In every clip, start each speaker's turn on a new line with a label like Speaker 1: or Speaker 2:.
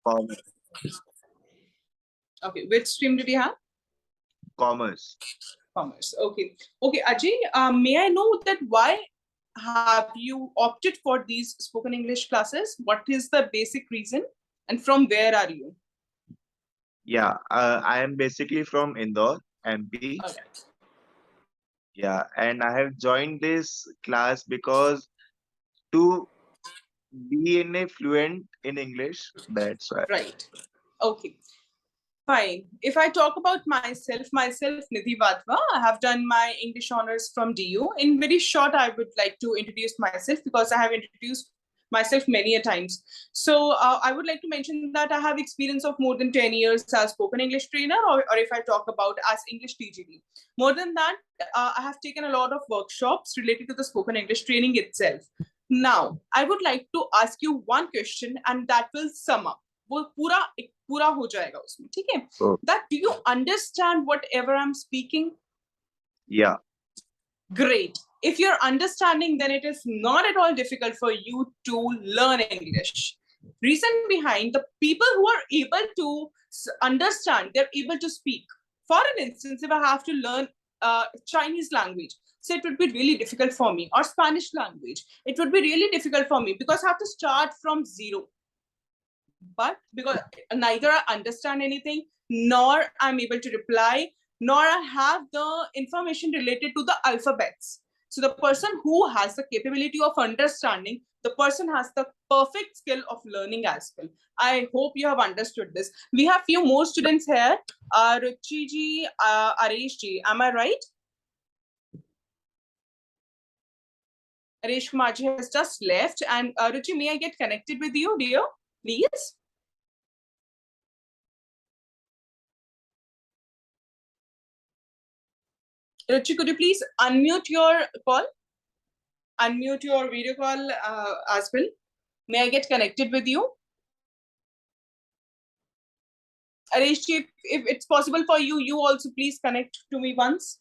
Speaker 1: Commerce.
Speaker 2: Okay, which stream did you have?
Speaker 1: Commerce.
Speaker 2: Commerce. Okay. Okay, Ajay, may I know that why have you opted for these spoken English classes? What is the basic reason? And from where are you?
Speaker 1: Yeah, I am basically from Indore, MP.
Speaker 2: All right.
Speaker 1: Yeah, and I have joined this class because to be in a fluent in English. That's why.
Speaker 2: Right. Okay. Fine. If I talk about myself, Nidhi Vatva, I have done my English honors from DU. In very short, I would like to introduce myself because I have introduced myself many a times. So I would like to mention that I have experience of more than 10 years as spoken English trainer, or if I talk about as English TGD. More than that, I have taken a lot of workshops related to the spoken English training itself. Now, I would like to ask you one question and that will sum up. वो पूरा हो जाएगा उसमें, ठीक है?
Speaker 1: So,
Speaker 2: That do you understand whatever I'm speaking?
Speaker 1: yeah.
Speaker 2: Great. If you're understanding, then it is not at all difficult for you to learn English. Reason behind the people who are able to understand, they're able to speak. For an instance, if I have to learn Chinese language, so it would be really difficult for me, or Spanish language, it would be really difficult for me because I have to start from zero. But because neither I understand anything, nor I'm able to reply, nor I have the information related to the alphabets. So the person who has the capability of understanding, the person has the perfect skill of learning as well. I hope you have understood this. We have few more students here. Ruchi ji, Aresh ji, am I right? Aresh Kumar ji has just left. And Ruchi, may I get connected with you, dear? Please. Ruchi, could you please unmute your call? Unmute your video call as well. May I get connected with you? Aresh, if it's possible for you, you also please connect to me once.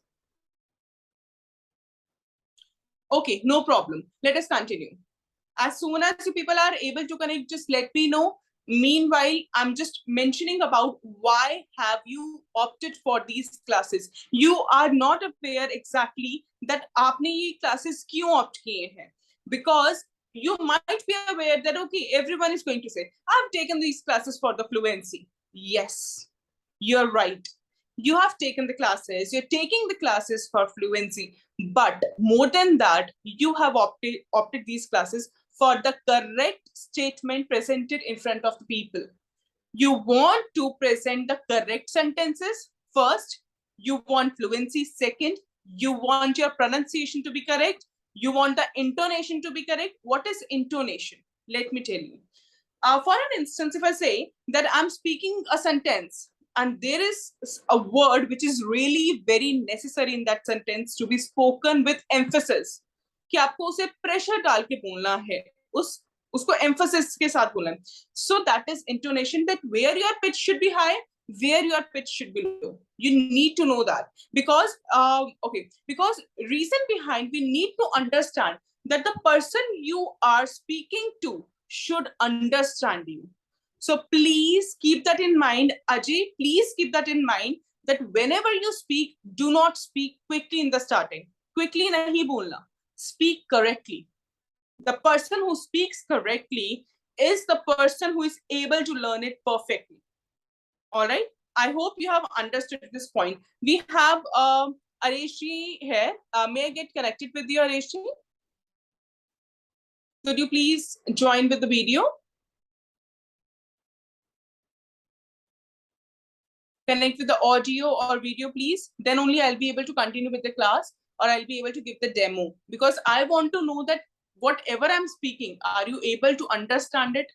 Speaker 2: Okay, no problem. Let us continue. As soon as you people are able to connect, just let me know. Meanwhile, I'm just mentioning about why have you opted for these classes. You are not aware exactly that आपने ये classes क्यों opt किए हैं. Because you might be aware that, okay, everyone is going to say, I've taken these classes for the fluency. Yes, you're right. You have taken the classes, you're taking the classes for fluency. But more than that, you have opted these classes for the correct statement presented in front of the people. You want to present the correct sentences first. You want fluency second. You want your pronunciation to be correct. You want the intonation to be correct. What is intonation? Let me tell you. For an instance, if I say that I'm speaking a sentence and there is a word which is really very necessary in that sentence to be spoken with emphasis, कि आपको उसे pressure डाल के बोलना है, उसको emphasis के साथ बोलना है. So that is intonation, that where your pitch should be high, where your pitch should be low. You need to know that because because reason behind, we need to understand that the person you are speaking to should understand you. So please keep that in mind. Ajay, please keep that in mind that whenever you speak, do not speak quickly in the starting. Quickly nahi bolna. Speak correctly. The person who speaks correctly is the person who is able to learn it perfectly. All right. I hope you have understood this point. We have Areshi here. May I get connected with you, Areshi? Could you please join with the video? Connect with the audio or video, please. Then only I'll be able to continue with the class or I'll be able to give the demo. Because I want to know that whatever I'm speaking, are you able to understand it?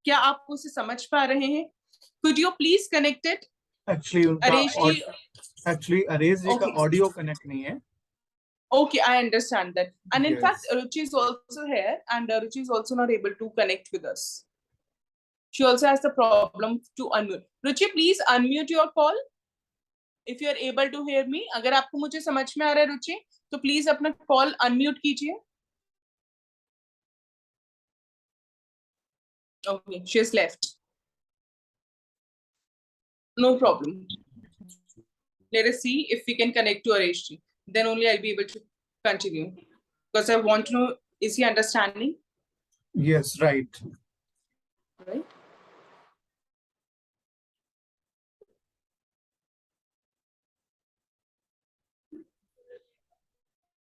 Speaker 2: क्या आप उसे समझ पा रहे हैं? Could you please connect it?
Speaker 3: Actually, Aresh ji का audio connect नहीं है.
Speaker 2: Okay, I understand that. And in
Speaker 3: Yes.
Speaker 2: fact, Ruchi is also here and Ruchi is also not able to connect with us. She also has the problem to unmute. Ruchi, please unmute your call. If you are able to hear me, अगर आपको मुझे समझ में आ रहा है रुचि, तो please अपना call unmute कीजिए. Okay, she has left. No problem. Let us see if we can connect to Areshji. Then only I'll be able to continue. Because I want to know, is he understanding?
Speaker 3: Yes, right.
Speaker 2: Right?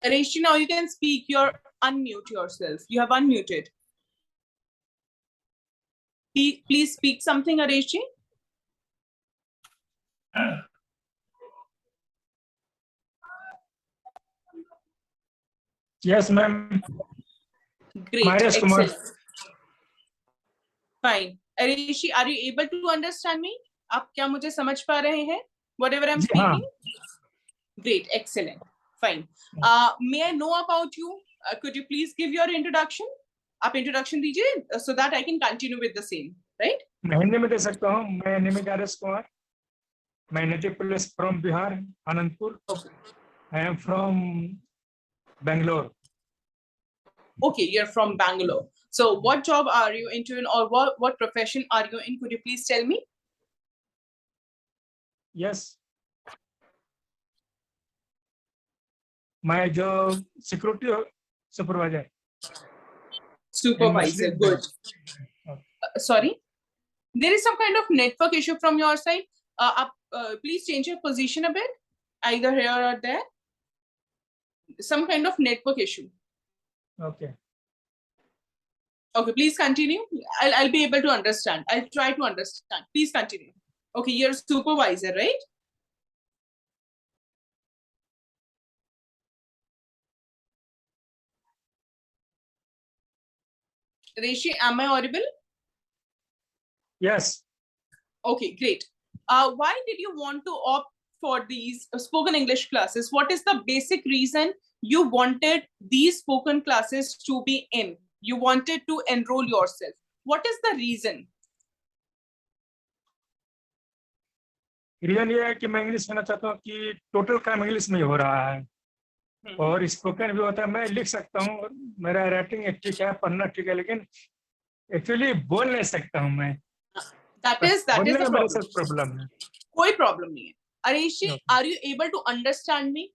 Speaker 2: Areshji, now you can speak. You're unmute yourself. You have unmuted. Please speak something, Areshji.
Speaker 4: Yes, ma'am.
Speaker 2: Great.
Speaker 4: Mahesh Kumar.
Speaker 2: Excellent. Fine. Areshji, are you able to understand me? आप क्या मुझे समझ पा रहे हैं? Whatever I'm speaking? Great. Excellent. Fine. May I know about you? Could you please give your introduction? आप introduction दीजिए so that I can continue with the same. Right?
Speaker 4: मैं हिंदी में दे सकता हूँ. मैं name is R S Kumar. My native place from Bihar, Anandpur.
Speaker 2: Okay.
Speaker 4: I am from Bangalore.
Speaker 2: Okay, you're from Bangalore. So what job are you into or what profession are you in? Could you please tell me?
Speaker 4: Yes. My job security supervisor.
Speaker 2: Supervisor. Good. Sorry? There is some kind of network issue from your side. Please change your position a bit, either here or there. Some kind of network issue.
Speaker 4: Okay.
Speaker 2: Okay, please continue. I'll be able to understand. I'll try to understand. Please continue. Okay, you're a supervisor, right? Rishi, am I audible?
Speaker 4: Yes.
Speaker 2: Okay, great. Why did you want to opt for these spoken English classes? What is the basic reason you wanted these spoken classes to be in? You wanted to enroll yourself. What is the reason?
Speaker 4: Reason ये है कि मैं English कहना चाहता हूँ कि total काम English में ही हो रहा है और स्पोकन भी होता है. मैं लिख सकता हूँ और मेरा राइटिंग ठीक है, पढ़ना ठीक है, लेकिन एक्चुअली बोल नहीं सकता हूँ मैं.
Speaker 2: That is the problem.
Speaker 4: Problem है.
Speaker 2: कोई problem नहीं है. Arishi, are you able to understand me?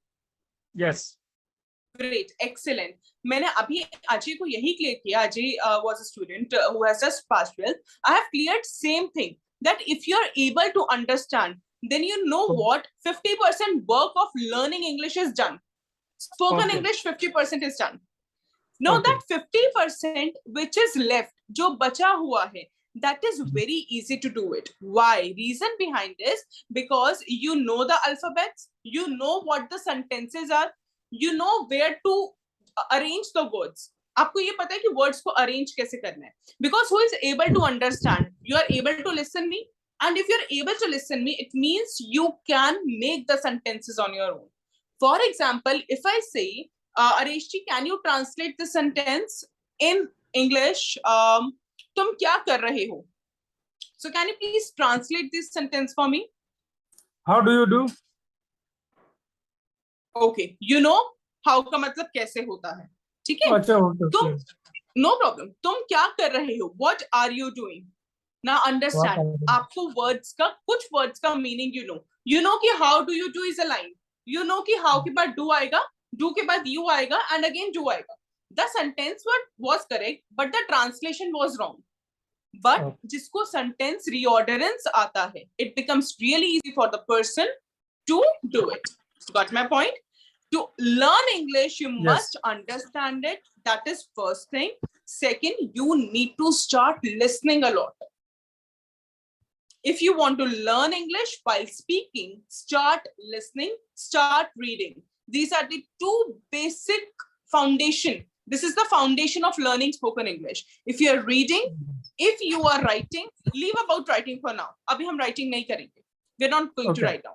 Speaker 4: Yes.
Speaker 2: Great, excellent. मैंने अभी अजय को यही क्लियर किया. Ajay was a student who has just passed 12th. I have cleared same thing, that if you are able to understand, then you know what 50% work of learning English is done. Spoken English 50% is done. Now that 50% which is left, जो बचा हुआ है, that is very easy to do it. Why? Reason behind this, because you know the alphabets, you know what the sentences are, you know where to arrange the words. आपको ये पता है कि words को arrange कैसे करना है. Because who is able to understand? You are able to listen me, and if you are able to listen me, it means you can make the sentences on your own. For example, if I say, Areshji, can you translate the sentence in English? तुम क्या कर रहे हो? So can you please translate this sentence for me?
Speaker 4: How do you do?
Speaker 2: Okay, you know how का मतलब कैसे होता है, ठीक है? तुम no problem. तुम क्या कर रहे हो? What are you doing? Now understand. आपको words का कुछ words का meaning you know. You know कि how do you do is a line. You know कि how के बाद do आएगा, do के बाद you आएगा, and again do आएगा. The sentence was correct, but the translation was wrong. But जिसको sentence reorderance आता है, it becomes really easy for the person to do it. Got my point? To learn English, you must understand it. That is first thing. Second, you need to start listening a lot. If you want to learn English while speaking, start listening, start reading. These are the two basic foundation. This is the foundation of learning spoken English. If you are reading, if you are writing, leave about writing for now. Abhi hum writing nahi karenge. We're not going to write down.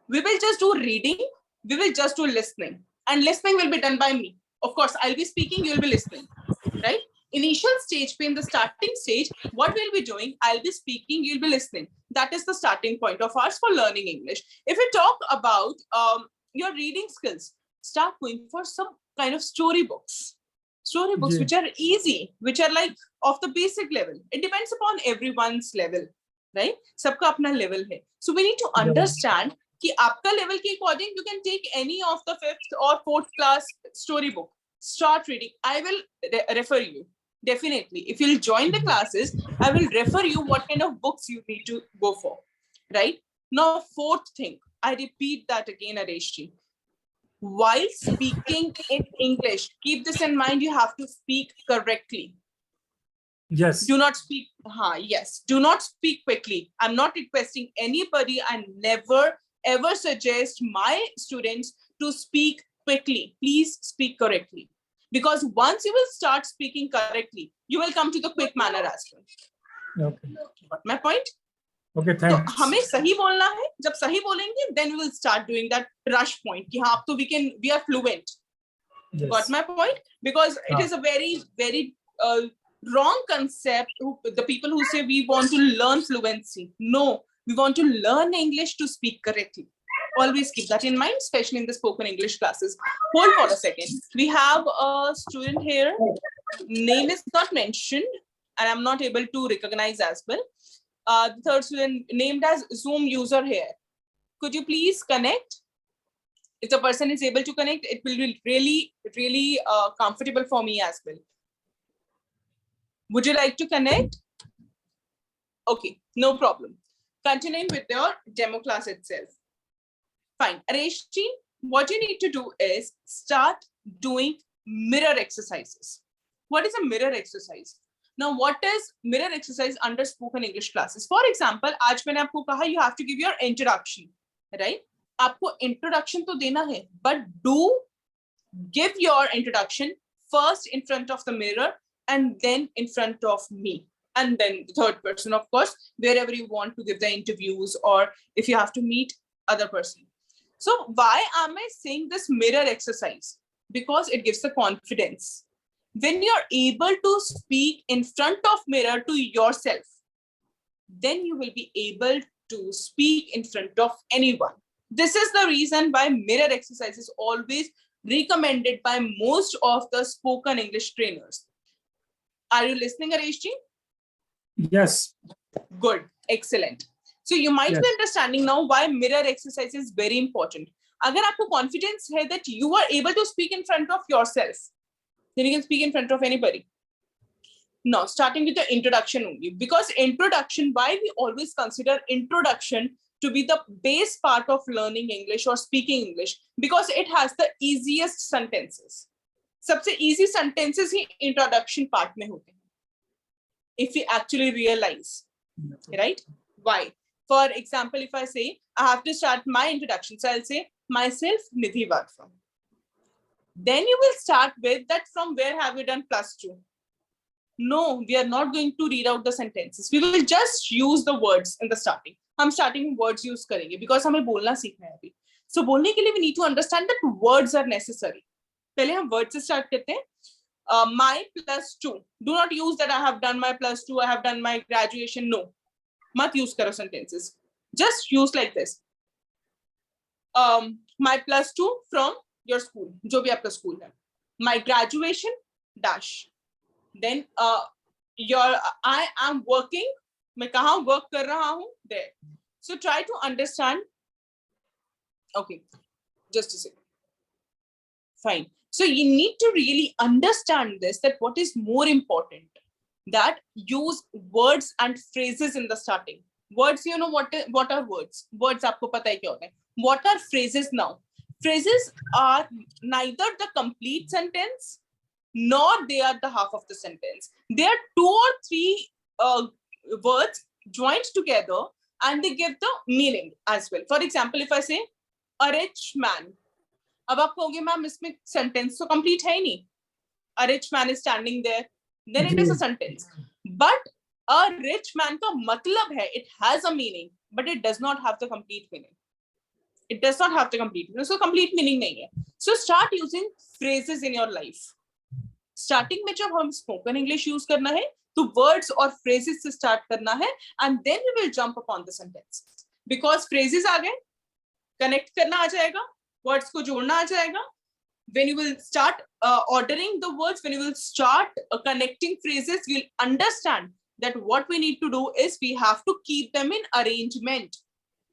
Speaker 2: We will just do reading. We will just do listening. And listening will be done by me. Of course, I'll be speaking, you'll be listening. Right? Initial stage, in the starting stage, what we'll be doing, I'll be speaking, you'll be listening. That is the starting point of ours for learning English. If we talk about your reading skills, start going for some kind of storybooks. Storybooks which are easy, which are like of the basic level. It depends upon everyone's level, right? सबका अपना level है. So we need to understand कि आपका level के according you can take any of the 5th or 4th class storybook. Start reading. I will refer you. Definitely. If you'll join the classes, I will refer you what kind of books you need to go for. Right? Now, 4th thing. I repeat that again, Areshji. While speaking in English, keep this in mind, you have to speak correctly.
Speaker 4: Yes.
Speaker 2: Do not speak, yes, do not speak quickly. I'm not requesting anybody. I never ever suggest my students to speak quickly. Please speak correctly. Because once you will start speaking correctly, you will come to the quick manner as well.
Speaker 4: Okay.
Speaker 2: Got my point?
Speaker 4: Okay,
Speaker 2: तो
Speaker 4: thanks.
Speaker 2: हमें सही बोलना है. जब सही बोलेंगे, then we will start doing that rush point. कि हाँ, अब तो we are fluent.
Speaker 4: Yes.
Speaker 2: Got my point? Because it is a very, very wrong concept. The people who say we want to learn fluency. No, we want to learn English to speak correctly. Always keep that in mind, especially in the spoken English classes. Hold for a second. We have a student here. Name is not mentioned, and I'm not able to recognize as well. The third student named as Zoom user here. Could you please connect? If the person is able to connect, it will be really, really comfortable for me as well. Would you like to connect? Okay, no problem. Continuing with your demo class itself. Fine. Areshji, what you need to do is start doing mirror exercises. What is a mirror exercise? Now, what is mirror exercise under spoken English classes? For example, आज मैंने आपको कहा you have to give your introduction, right? आपको introduction तो देना है, but do give your introduction first in front of the mirror and then in front of me. And then the third person, of course, wherever you want to give the interviews or if you have to meet other person. So why am I saying this mirror exercise? Because it gives the confidence. When you're able to speak in front of mirror to yourself, then you will be able to speak in front of anyone. This is the reason why mirror exercise is always recommended by most of the spoken English trainers. Are you listening, Areshji?
Speaker 4: Yes.
Speaker 2: Good, excellent. So you might be understanding now why mirror exercise is very important. अगर आपको confidence है that you are able to speak in front of yourself, then you can speak in front of anybody. Now, starting with the introduction only, because introduction, why we always consider introduction to be the base part of learning English or speaking English, because it has the easiest sentences. सबसे easy sentences ही introduction part में होते हैं. If we actually realize, right? Why? For example, if I say, I have to start my introduction. So I'll say, myself, Nidhi Varfa. Then you will start with that from where have you done +2? No, we are not going to read out the sentences. We will just use the words in the starting. हम starting words use करेंगे because हमें बोलना सीखना है अभी. So बोलने के लिए we need to understand that words are necessary. पहले हम words से start करते हैं. My +2. Do not use that I have done my +2, I have done my graduation. No. मत use करो sentences. Just use like this. My +2 from your school. जो भी आपका school है. My graduation dash. Then I am working. मैं कहाँ work कर रहा हूँ? There. So try to understand. Okay, just a second. Fine. So you need to really understand this, that what is more important, that use words and phrases in the starting. Words, you know what are words? Words आपको पता है क्या होता है? What are phrases now? Phrases are neither the complete sentence nor they are the half of the sentence. They are 2 or 3 words joined together and they give the meaning as well. For example, if I say a rich man, अब आप कहोगे ma'am इसमें sentence तो complete है ही नहीं. A rich man is standing there, then it is a sentence. But a rich man का मतलब है, it has a meaning, but it does not have the complete meaning. It does not have the complete meaning. So complete meaning नहीं है. So start using phrases in your life. Starting में जब हम spoken English use करना है, तो words और phrases से start करना है, and then you will jump upon the sentence. Because phrases आ गए, connect करना आ जाएगा, words को जोड़ना आ जाएगा. When you will start ordering the words, when you will start connecting phrases, you'll understand that what we need to do is we have to keep them in arrangement.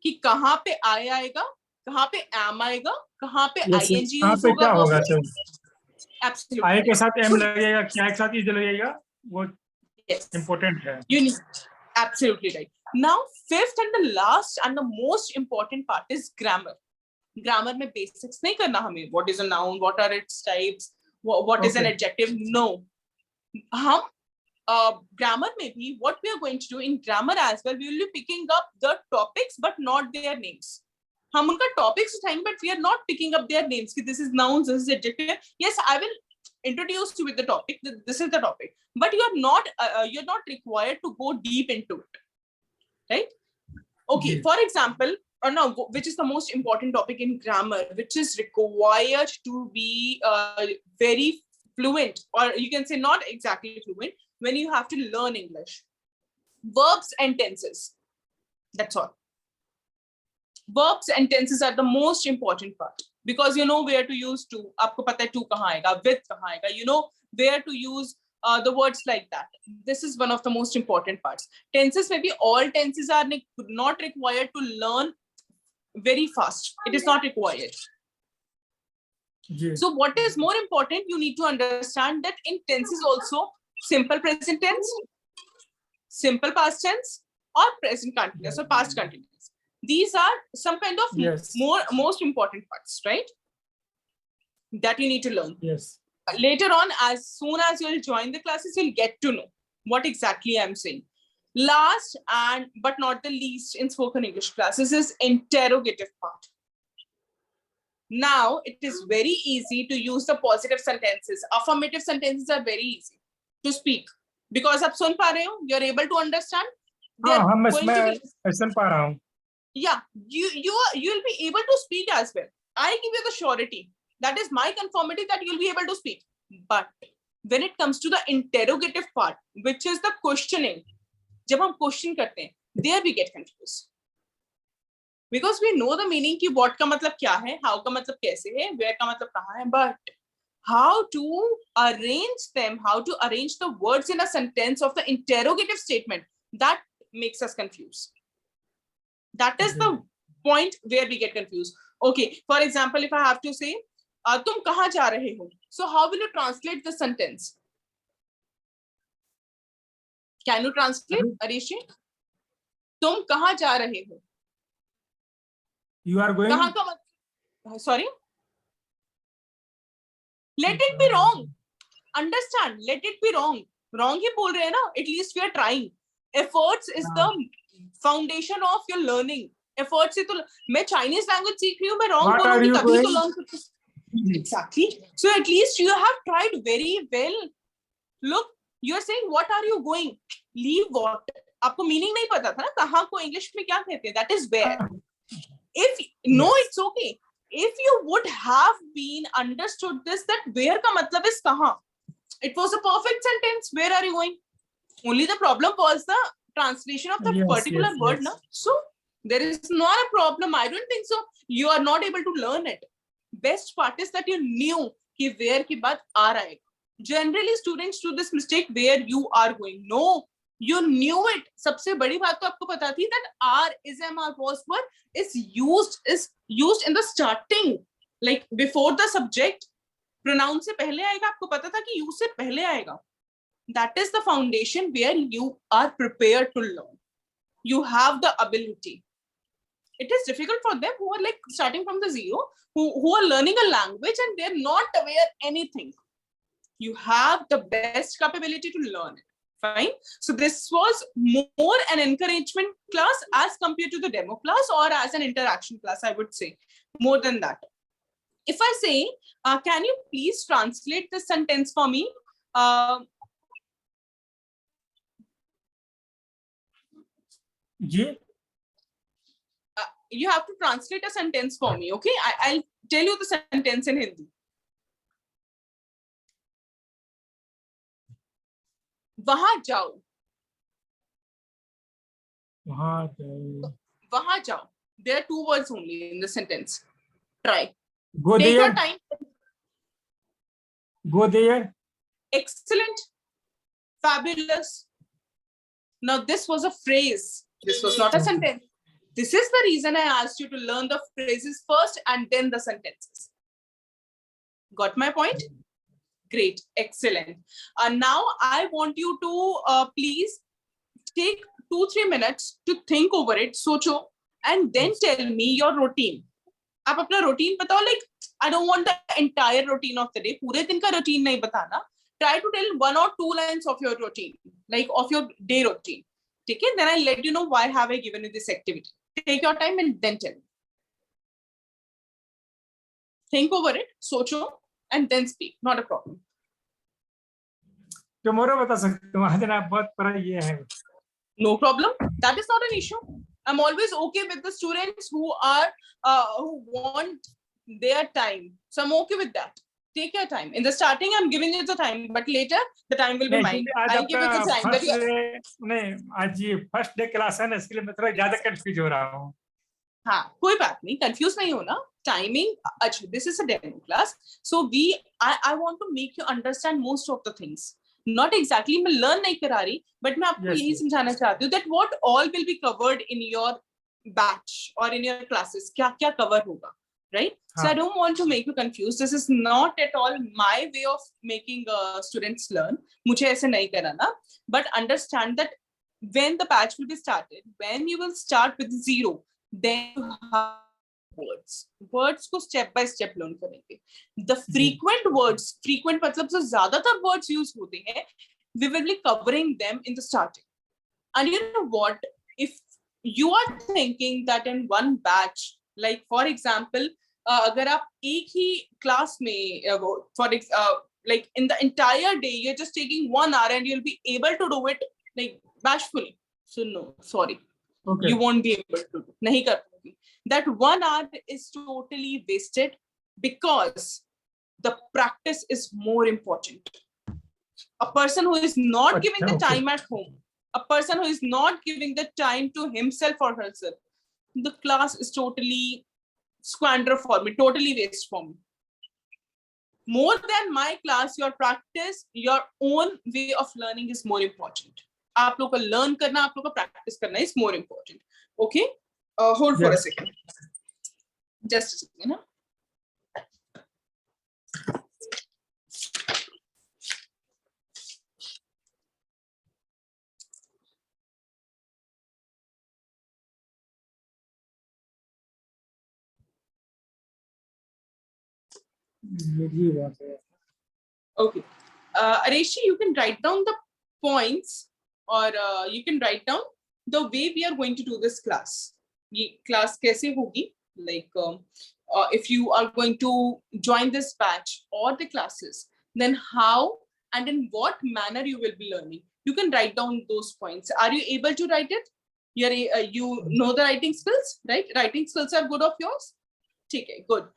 Speaker 2: कि कहाँ पे I आएगा, कहाँ पे am आएगा, कहाँ पे
Speaker 4: Yes,
Speaker 2: ing
Speaker 4: कहाँ
Speaker 2: use
Speaker 4: पे
Speaker 2: होगा,
Speaker 4: क्या
Speaker 2: वो
Speaker 4: होगा सर?
Speaker 2: absolutely
Speaker 4: आई के
Speaker 2: right.
Speaker 4: साथ एम
Speaker 2: So,
Speaker 4: लगेगा, क्या एक साथ इज लगेगा, वो
Speaker 2: yes,
Speaker 4: इम्पोर्टेंट है.
Speaker 2: you need, absolutely right. Now, fifth and the last and the most important part is grammar. Grammar में basics नहीं करना हमें. What is a noun? What are its types? What is an
Speaker 4: Okay.
Speaker 2: adjective? No. हम grammar में भी what we are going to do in grammar as well, we will be picking up the topics but not their names. हम उनका topics उठाएंगे but we are not picking up their names कि this is nouns, this is adjective. Yes, I will introduce you with the topic. This is the topic, but you're not required to go deep into it, right? Okay,
Speaker 4: Yes.
Speaker 2: for example, or no, which is the most important topic in grammar, which is required to be very fluent, or you can say not exactly fluent, when you have to learn English. Verbs and tenses. That's all. Verbs and tenses are the most important part because you know where to use to. आपको पता है to कहाँ आएगा, with कहाँ आएगा. You know where to use the words like that. This is one of the most important parts. Tenses, maybe all tenses are not required to learn very fast. It is not required.
Speaker 4: Yes.
Speaker 2: So what is more important, you need to understand that in tenses also, simple present tense, simple past tense, or present continuous or past continuous. These are some kind of
Speaker 4: Yes.
Speaker 2: most important parts, right? That you need to learn.
Speaker 4: Yes.
Speaker 2: Later on, as soon as you'll join the classes, you'll get to know what exactly I'm saying. Last and but not the least in spoken English classes is interrogative part. Now it is very easy to use the positive sentences. Affirmative sentences are very easy to speak because आप सुन पा रहे हो, you're able to understand.
Speaker 4: हाँ, हम
Speaker 2: मैं
Speaker 4: सुन पा रहा हूँ.
Speaker 2: Yeah, you'll be able to speak as well. I give you the surety. That is my conformity that you'll be able to speak. But when it comes to the interrogative part, which is the questioning, जब हम question करते हैं, there we get confused. Because we know the meaning कि what का मतलब क्या है, how का मतलब कैसे है, where का मतलब कहाँ है, but how to arrange them, how to arrange the words in a sentence of the interrogative statement, that makes us confused. That is the point where we get confused. Okay, for example, if I have to say, तुम कहाँ जा रहे हो? So how will you translate the sentence? Can you translate, Arishi? तुम कहाँ जा रहे हो?
Speaker 4: You are going.
Speaker 2: कहाँ का मतलब? Sorry. Let it be wrong. Understand? Let it be wrong. Wrong ही बोल रहे हैं ना? At least we are trying. Efforts is the foundation of your learning. Efforts से तो मैं Chinese language सीख रही हूँ, मैं wrong बोलूँगी तभी तो learn सकती हूँ. Exactly. So at least you have tried very well. Look, you are saying what are you going? Leave what? आपको meaning नहीं पता था ना कहाँ को English में क्या कहते हैं? That is where. If no, it's okay. If you would have been understood this, that where का मतलब is कहाँ? It was a perfect sentence. Where are you going? Only the problem was the translation of that particular word. Na? So there is not a problem. I don't think so. You are not able to learn it. Best part is that you knew कि where की बात आ रहा है. Generally, students do this mistake where you are going. No, you knew it. सबसे बड़ी बात तो आपको पता थी that are, is, am, or was were is used in the starting, like before the subject. Pronoun से पहले आएगा, आपको पता था कि use से पहले आएगा. That is the foundation where you are prepared to learn. You have the ability. It is difficult for them who are like starting from the zero, who are learning a language and they're not aware anything. You have the best capability to learn it. Fine. So this was more an encouragement class as compared to the demo class or as an interaction class, I would say. More than that. If I say, can you please translate this sentence for me? You have to translate a sentence for me, okay? I'll tell you the sentence in Hindi. वहां जाओ. वहां जाओ. There are two words only in the sentence. Try.
Speaker 4: Go
Speaker 2: Take
Speaker 4: there.
Speaker 2: your time.
Speaker 4: Go there.
Speaker 2: Excellent. Fabulous. Now this was a phrase. This was not a sentence. This is the reason I asked you to learn the phrases first and then the sentences. Got my point? Great, excellent. Now I want you to please take 2-3 minutes to think over it, socho, and then tell me your routine. आप अपना routine बताओ, like I don't want the entire routine of the day. पूरे दिन का routine नहीं बताना. Try to tell 1 or 2 lines of your routine, like of your day routine. Okay, then I'll let you know why have I given you this activity. Take your time and then tell me. Think over it, socho, and then speak. Not a problem.
Speaker 4: tomorrow बता सकते हो, आज ना बहुत बड़ा ये है.
Speaker 2: No problem. That is not an issue. I'm always okay with the students who are who want their time. So I'm okay with that. Take your time. In the starting, I'm giving you the time, but later the time will be mine. I'll give you the time. But
Speaker 4: नहीं, आज ये first day class है ना, इसलिए मैं थोड़ा ज्यादा confuse हो रहा हूँ.
Speaker 2: हाँ, कोई बात नहीं, कंफ्यूज नहीं होना. Timing, अच्छा, this is a demo class, so I want to make you understand most of the things. Not exactly मैं learn नहीं करा रही, but मैं आपको यही समझाना चाहती हूँ that what all will be covered in your batch or in your classes. क्या क्या cover होगा, right? So I don't want to make you confused. This is not at all my way of making students learn. मुझे ऐसे नहीं कराना. But understand that when the batch will be started, when you will start with 0, then you have words को step by step learn करेंगे. The frequent words, frequent मतलब जो ज़्यादातर words use होते हैं, we will be covering them in the starting. And you know what? If you are thinking that in one batch, like for example, अगर आप एक ही class में, like in the entire day, you're just taking 1 hour and you'll be able to do it like bashfully. So no, sorry. Okay. You won't be able to do. नहीं कर पाओगे. That 1 hour is totally wasted because the practice is more important. A person who is not giving the time at home, a person who is not giving the time to himself or herself, the class is totally squander for me, totally waste for me. More than my class, your practice, your own way of learning is more important. आप लोग को learn करना, आप लोग को practice करना is more important. Okay? Hold for a second. Just a second. Okay. Areshi, you can write down the points or you can write down the way we are going to do this class. ये class कैसे होगी? Like if you are going to join this batch or the classes, then how and in what manner you will be learning. You can write down those points. Are you able to write it? You know the writing skills, right? Writing skills are good of yours? Okay, good.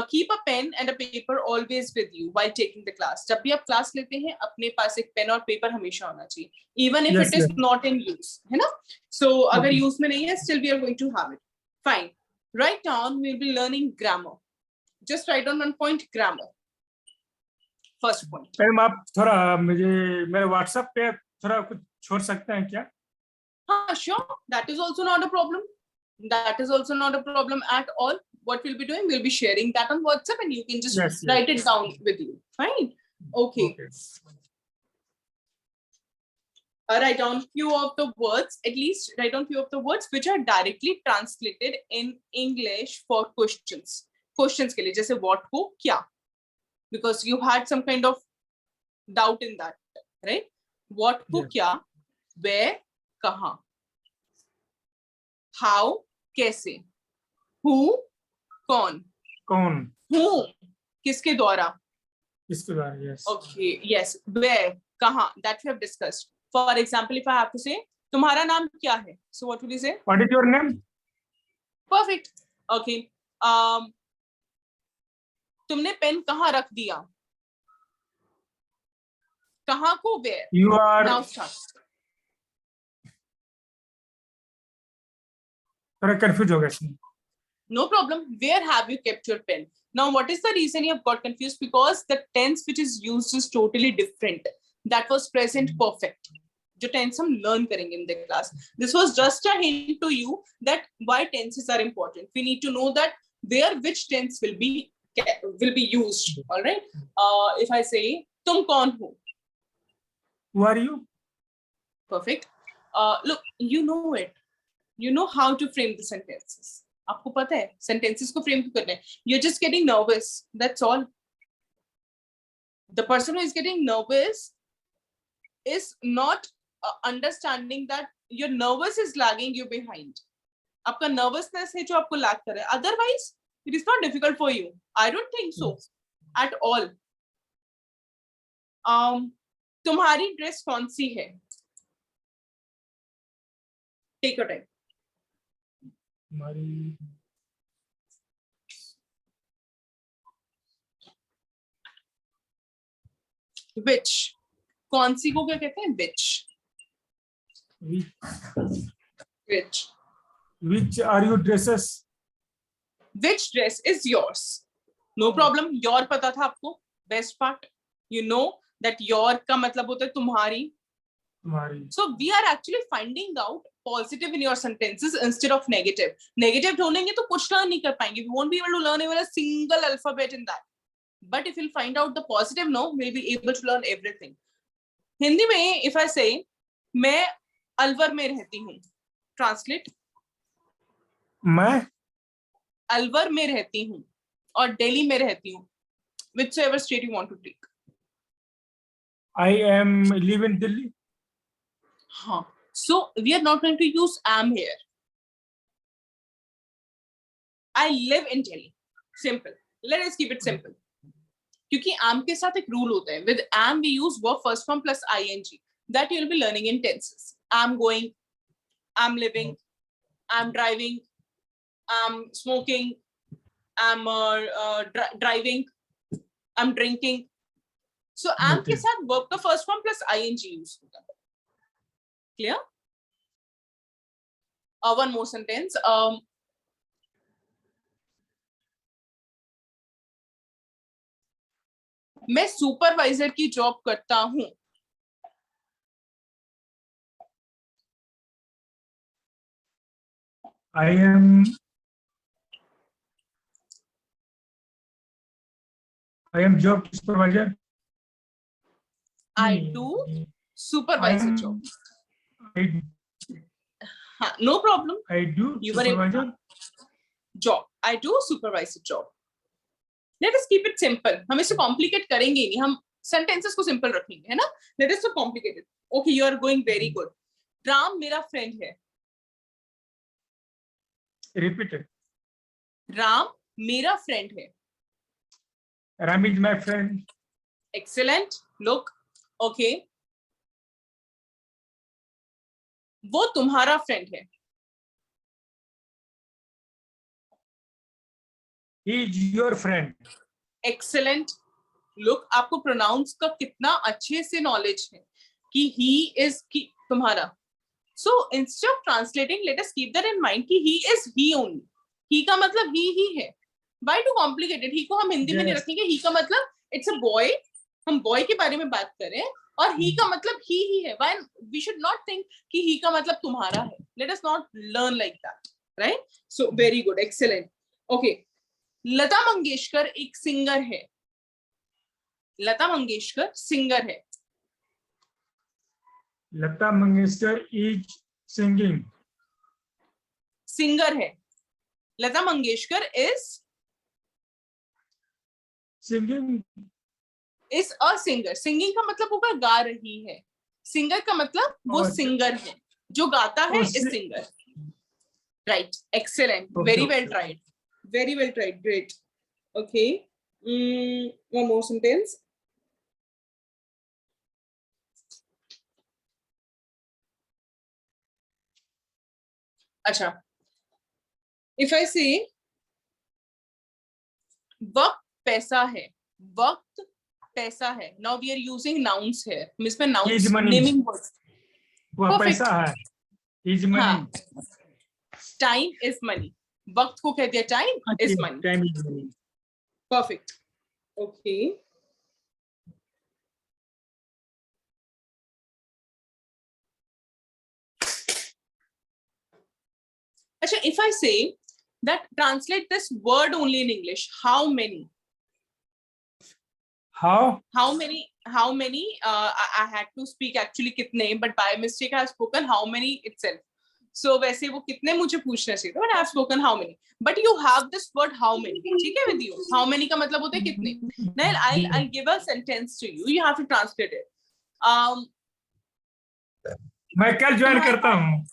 Speaker 2: Keep a pen and a paper always with you while taking the class. जब भी आप class लेते हैं, अपने पास एक pen और paper हमेशा होना चाहिए. Even if it is not in use, है ना? So अगर use में नहीं है, still we are going to have it. Fine. Write down, we'll be learning grammar. Just write down 1 point, grammar. First point.
Speaker 4: Ma'am आप थोड़ा मुझे मेरे WhatsApp पे थोड़ा कुछ छोड़ सकते हैं क्या?
Speaker 2: हाँ, sure. That is also not a problem. That is also not a problem at all. What we'll be doing, we'll be sharing that on WhatsApp and you can just write it down with you. Fine. Okay. Write down few of the words, at least write down few of the words which are directly translated in English for questions. Questions के लिए जैसे what को क्या, because you had some kind of doubt in that, right? What को क्या, where कहाँ, how कैसे, who कौन, who किसके द्वारा,
Speaker 4: yes.
Speaker 2: Okay, yes, where कहाँ, that we have discussed. For example, if I have to say तुम्हारा नाम क्या है, so what will you say?
Speaker 4: What is your name?
Speaker 2: Perfect. Okay. तुमने पेन कहाँ रख दिया, कहाँ को, where.
Speaker 4: You are
Speaker 2: now start.
Speaker 4: थोड़ा confused हो गया.
Speaker 2: No problem. Where have you kept your pen? Now, what is the reason you have got confused? Because the tense which is used is totally different. That was present perfect. जो tense हम learn करेंगे in the class. This was just a hint to you that why tenses are important. We need to know that where which tense will be used. Alright. If I say तुम कौन हो?
Speaker 4: Who are you?
Speaker 2: Perfect. Look, you know it. You know how to frame the sentences. आपको पता है sentences को frame करना है. You're just getting nervous. That's all. The person who is getting nervous is not understanding that your nervous is lagging you behind. आपका nervousness है जो आपको lag कर रहा है. Otherwise, it is not difficult for you. I don't think so at all. तुम्हारी dress कौन सी है? Take your time.
Speaker 4: हमारी
Speaker 2: Which? कौन सी को क्या कहते हैं? Which? Which?
Speaker 4: which are you dresses?
Speaker 2: Which dress is yours? No problem. Your पता था आपको. Best part. You know that your का मतलब होता है तुम्हारी.
Speaker 4: तुम्हारी.
Speaker 2: So we are actually finding out positive in your sentences instead of negative. Negative ढूंढेंगे तो कुछ learn नहीं कर पाएंगे. We won't be able to learn even a single alphabet in that. But if we'll find out the positive, no, we'll be able to learn everything. Hindi में if I say मैं अलवर में रहती हूँ, translate.
Speaker 4: मैं
Speaker 2: अलवर में रहती हूँ और दिल्ली में रहती हूँ. Whichever state you want to take.
Speaker 4: I am live in Delhi.
Speaker 2: हाँ. So we are not going to use am here. I live in Delhi. Simple. Let us keep it simple. क्योंकि am के साथ एक rule होता है. With am we use verb first form plus ing. That you will be learning in tenses. I'm going, I'm living, I'm driving, I'm smoking, I'm driving, I'm drinking. So am के साथ verb का first form plus ing use होता है. Clear? One more sentence. मैं supervisor की job करता हूँ.
Speaker 4: I am job supervisor.
Speaker 2: I do supervisor job.
Speaker 4: I
Speaker 2: हाँ, no problem.
Speaker 4: do
Speaker 2: You were
Speaker 4: supervisor.
Speaker 2: job. I do supervisor job. Let us keep it simple. हम इसे complicate करेंगे नहीं. हम sentences को simple रखेंगे, है ना? Let us not complicate it. Okay, you are going very good. Ram मेरा friend है.
Speaker 4: Repeat it.
Speaker 2: राम मेरा friend है.
Speaker 4: Ram is my friend.
Speaker 2: Excellent. Look. Okay. वो तुम्हारा friend है.
Speaker 4: He is your friend.
Speaker 2: Excellent. Look, आपको pronounce का कितना अच्छे से knowledge है कि he is कि तुम्हारा. So instead of translating, let us keep that in mind कि he is he only. He का मतलब he है. Why too complicated? He को हम हिंदी में नहीं रखेंगे. He का मतलब it's a boy. हम boy के बारे में बात करें और he का मतलब ही है. Why we should not think कि he का मतलब तुम्हारा है. Let us not learn like that, right? So very good, excellent. Okay. Lata Mangeshkar एक सिंगर है. लता मंगेशकर सिंगर है.
Speaker 4: Lata Mangeshkar is singing.
Speaker 2: Singer है. Lata Mangeshkar is
Speaker 4: Singing.
Speaker 2: is a singer. Singing का मतलब होगा गा रही है. सिंगर का मतलब वो सिंगर है. जो गाता है is singer. Right. Excellent. Very well tried. Very well tried. Great. Okay. One more sentence. अच्छा. If I say वक्त पैसा है. वक्त पैसा है. Now we are using nouns here. हम इसमें nouns
Speaker 4: Is money.
Speaker 2: naming words.
Speaker 4: वह
Speaker 2: Perfect.
Speaker 4: पैसा है. Is money.
Speaker 2: हाँ. Time is money. वक्त को कहते हैं time is money.
Speaker 4: Time is money.
Speaker 2: Perfect. Okay. Acha, if I say that translate this word only in English, how many?
Speaker 4: How?
Speaker 2: How many? I had to speak actually kitne, but by mistake I have spoken how many itself. So वैसे वो कितने मुझे पूछना चाहिए था, but I have spoken how many. But you have this word how many, ठीक है with you? How many का मतलब होता है कितने. Now I'll give a sentence to you. You have to translate it.
Speaker 4: मैं कल ज्वाइन करता हूँ.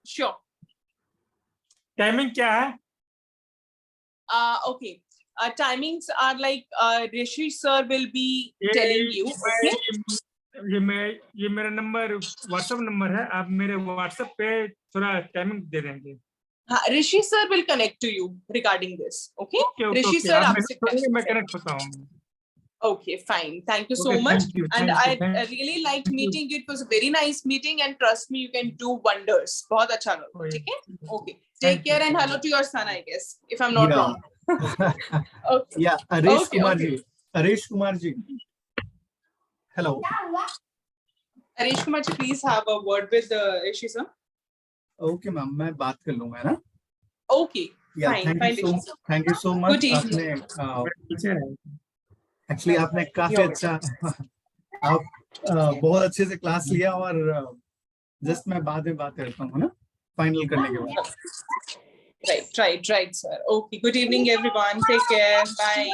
Speaker 2: Sure.
Speaker 4: टाइमिंग क्या है?
Speaker 2: Okay. Timings are like Rishi sir will be telling you. Okay.
Speaker 4: ये मेरा नंबर व्हाट्सएप नंबर है. आप मेरे व्हाट्सएप पे थोड़ा टाइमिंग दे देंगे.
Speaker 2: Rishi sir will connect to you regarding this. Okay. Rishi sir आपसे
Speaker 4: मैं कनेक्ट होता हूँ.
Speaker 2: Okay, fine. Thank you so
Speaker 4: Okay,
Speaker 2: much.
Speaker 4: thank you,
Speaker 2: And
Speaker 4: thank you,
Speaker 2: I really liked meeting you. It was a very nice meeting, and trust me, you can do wonders. बहुत अच्छा लगा.
Speaker 4: Oh, yeah.
Speaker 2: ठीक है? Okay. Take
Speaker 4: Thank
Speaker 2: care
Speaker 4: you.
Speaker 2: and hello to your son, I guess, if I'm not wrong. Okay.
Speaker 3: Yeah, Harish
Speaker 2: Okay,
Speaker 3: Kumar
Speaker 2: okay.
Speaker 3: ji. Harish Kumar ji. Hello.
Speaker 2: Harish Kumar ji, please have a word with Rishi sir.
Speaker 3: Okay, ma'am, मैं बात कर लूंगा, है ना?
Speaker 2: Okay.
Speaker 3: Yeah,
Speaker 2: Fine. Fine, Rishi sir.
Speaker 3: thank you so much.
Speaker 2: Good evening.
Speaker 3: Actually आपने काफी अच्छा आप बहुत अच्छे से क्लास लिया और जस्ट मैं बाद में बात करता हूँ ना फाइनल करने के बाद.
Speaker 2: Right, sir. Okay. Good evening, everyone. Take care. Bye.